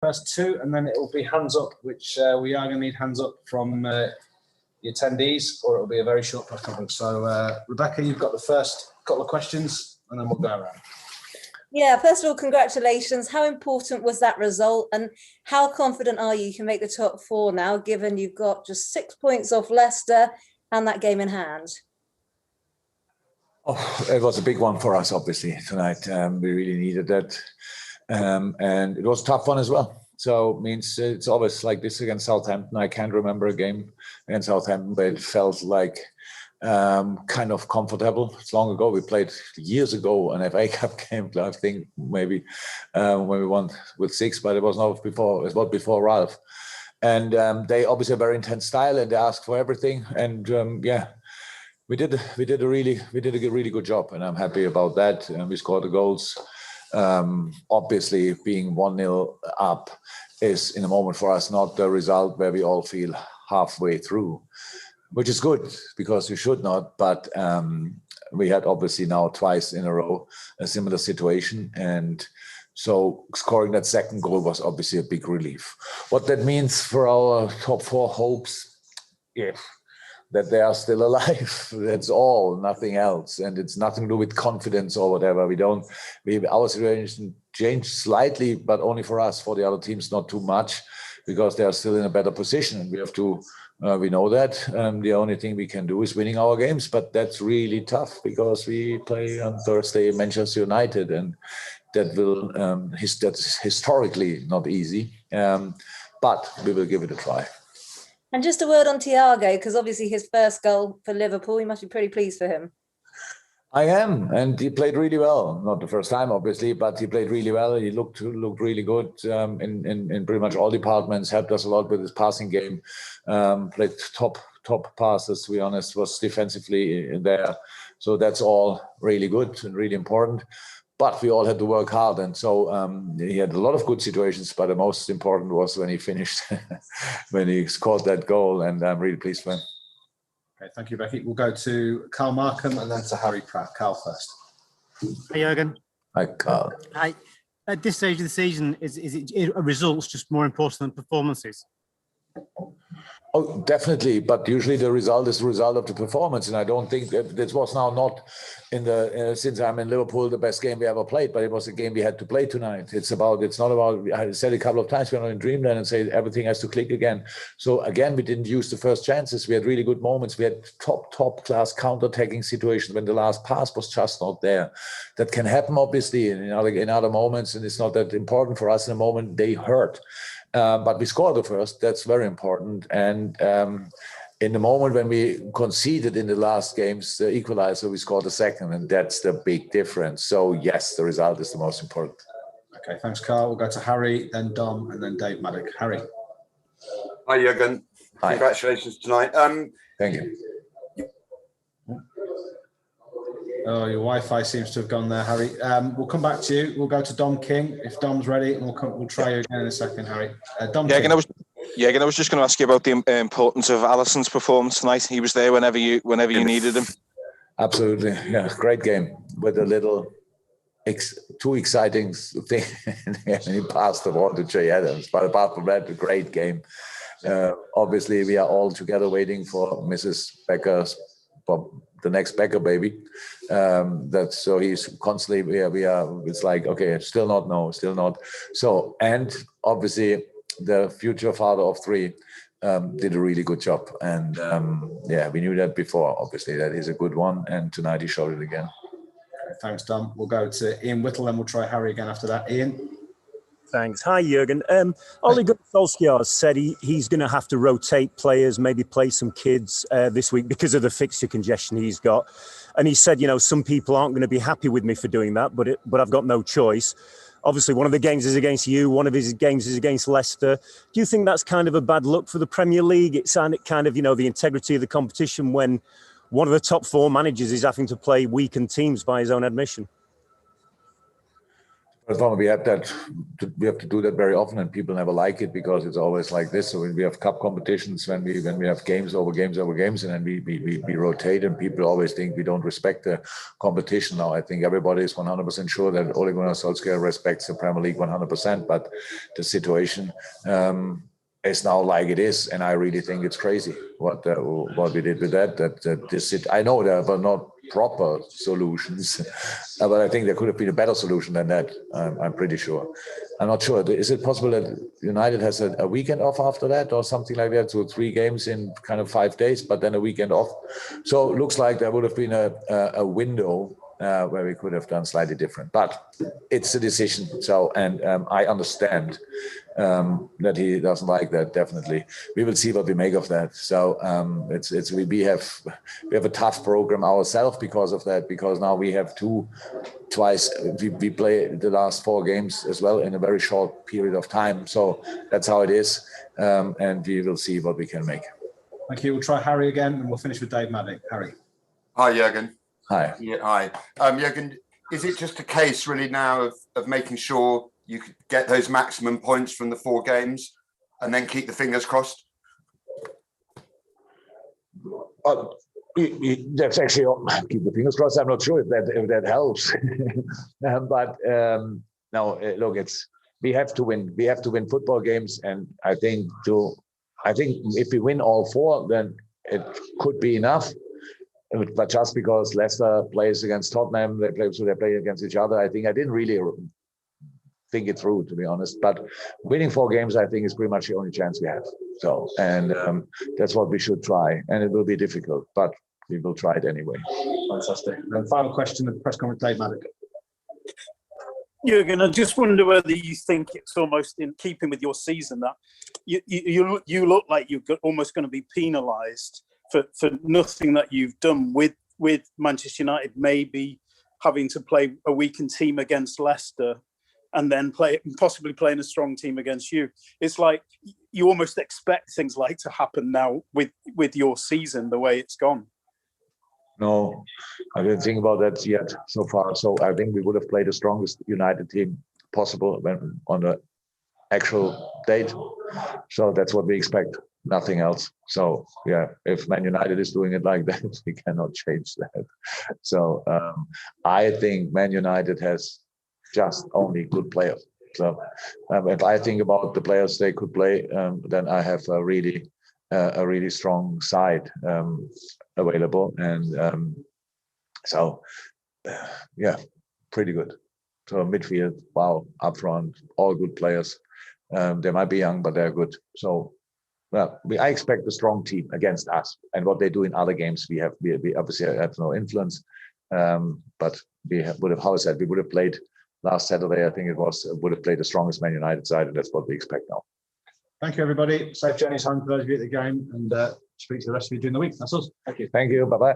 first two, and then it will be hands up, which we are going to need hands up from the attendees, or it will be a very short press conference. So, Rebecca, you've got the first couple of questions, and then we'll go around. Yeah, first of all, congratulations. How important was that result, and how confident are you can make the top four now, given you've got just 6 points off Leicester and that game in hand? Oh, it was a big one for us, obviously, tonight. We really needed that. And it was a tough one as well. So it means it's always like this against Southampton. I can't remember a game against Southampton, but it felt like kind of comfortable. It's long ago. We played years ago an FA Cup game, I think, maybe when we won with 6, but it was not before. It was before Ralph. And they obviously have a very intense style, and they ask for everything. And yeah, we did a really good job, and I'm happy about that. And we scored the goals. Obviously, being 1-0 up is in a moment for us not the result where we all feel halfway through, which is good because you should not. But we had obviously now twice in a row a similar situation, and so scoring that second goal was obviously a big relief. What that means for our top four hopes, that they are still alive. That's all, nothing else. And it's nothing to do with confidence or whatever. Our situation changed slightly, but only for us. For the other teams, not too much, because they are still in a better position. We have to, we know that. The only thing we can do is winning our games, but that's really tough because we play on Thursday Manchester United, and that will, that's historically not easy. But we will give it a try. And just a word on Thiago, because obviously his first goal for Liverpool, you must be pretty pleased for him. I am, and he played really well. Not the first time, obviously, but he played really well. He looked really good in pretty much all departments. Helped us a lot with his passing game. Played top passes. To be honest, was defensively there. So that's all really good and really important. But we all had to work hard, and so he had a lot of good situations. But the most important was when he finished, when he scored that goal, and I'm really pleased for him. Okay, thank you, Becky. We'll go to Carl Markham and then to Harry Pratt. Carl first. Hi, Jurgen. Hi, Carl. Hi. At this stage of the season, is results just more important than performances? Oh, definitely. But usually the result is the result of the performance. And I don't think that this was now not in the, since I'm in Liverpool, the best game we ever played, but it was a game we had to play tonight. It's not about, I said a couple of times, we're not in dreamland and say everything has to click again. So again, we didn't use the first chances. We had really good moments. We had top class counter-attacking situations when the last pass was just not there. That can happen, obviously, in other moments, and it's not that important for us in a moment. They hurt. But we scored the first. That's very important. And in the moment when we conceded in the last games, the equalizer, we scored the second, and that's the big difference. So yes, the result is the most important. Okay, thanks, Carl. We'll go to Harry, then Dom, and then Dave Maddock. Harry. Hi, Jurgen. Hi. Congratulations tonight. Thank you. Oh, your Wi-Fi seems to have gone there, Harry. We'll come back to you. We'll go to Dom King if Dom's ready, and we'll try you again in a second, Harry. Dom King. I was just going to ask you about the importance of Alisson's performance tonight. He was there whenever you needed him. Absolutely, yeah, great game with a little too exciting thing. He passed the ball to Jay Adams, but apart from that, a great game. Obviously, we are all together waiting for Mrs. Becker's. The next Becker baby. So he's constantly, we are, it's like, okay, still not. So, and obviously the future father of 3 did a really good job. And we knew that before, obviously, that is a good one. And tonight he showed it again. Okay, thanks, Dom. We'll go to Ian Whittle and we'll try Harry again after that. Ian. Thanks. Hi, Jurgen. Ole Gunnar Solskjaer said he's going to have to rotate players, maybe play some kids this week because of the fixture congestion he's got. And he said, some people aren't going to be happy with me for doing that, but I've got no choice. Obviously, one of the games is against you. One of his games is against Leicester. Do you think that's kind of a bad look for the Premier League? It's kind of, the integrity of the competition when one of the top 4 managers is having to play weakened teams by his own admission. We have that. We have to do that very often, and people never like it because it's always like this. So when we have cup competitions, when we have games over games over games, and then we rotate, and people always think we don't respect the competition. Now I think everybody is 100% sure that Ole Gunnar Solskjaer respects the Premier League 100%, but the situation is now like it is, and I really think it's crazy what we did with that. I know there were not proper solutions, but I think there could have been a better solution than that. I'm pretty sure. I'm not sure. Is it possible that United has a weekend off after that or something like that? So 3 games in kind of 5 days, but then a weekend off. So it looks like there would have been a window where we could have done slightly different, but it's a decision. So, and I understand that he doesn't like that. Definitely, we will see what we make of that. So we have a tough program ourselves because of that. Because now we have twice we play the last 4 games as well in a very short period of time. So that's how it is, and we will see what we can make. Thank you. We'll try Harry again, and we'll finish with Dave Maddock. Harry. Hi, Jurgen. Hi. Yeah, hi. Jurgen, is it just a case really now of making sure you could get those maximum points from the 4 games and then keep the fingers crossed? That's actually, keep the fingers crossed. I'm not sure if that helps. But no, look, we have to win. We have to win football games, and I think if we win all 4, then it could be enough. But just because Leicester plays against Tottenham, they play against each other. I think I didn't really think it through, to be honest. But winning 4 games, I think, is pretty much the only chance we have. So, and that's what we should try. And it will be difficult, but we will try it anyway. Fantastic. And final question of the press conference, Dave Maddock. Jurgen, I just wonder whether you think it's almost in keeping with your season that you look like you're almost going to be penalised for nothing that you've done with Manchester United, maybe having to play a weakened team against Leicester and then possibly playing a strong team against you. It's like you almost expect things like to happen now with your season, the way it's gone. No, I didn't think about that yet so far. So I think we would have played the strongest United team possible when on the actual date. So that's what we expect. Nothing else. So yeah, if Man United is doing it like that, we cannot change that. So I think Man United has just only good players. So if I think about the players they could play, then I have a really strong side available, and so yeah, pretty good. So midfield, wow, up front, all good players. They might be young, but they're good. So. Well, I expect a strong team against us, and what they do in other games, we obviously have no influence. But we would have, how is that? We would have played last Saturday, I think it was, would have played the strongest Man United side, and that's what we expect now. Thank you, everybody. Safe journeys home for those of you at the game, and speak to the rest of you during the week. That's us. Thank you. Thank you. Bye bye.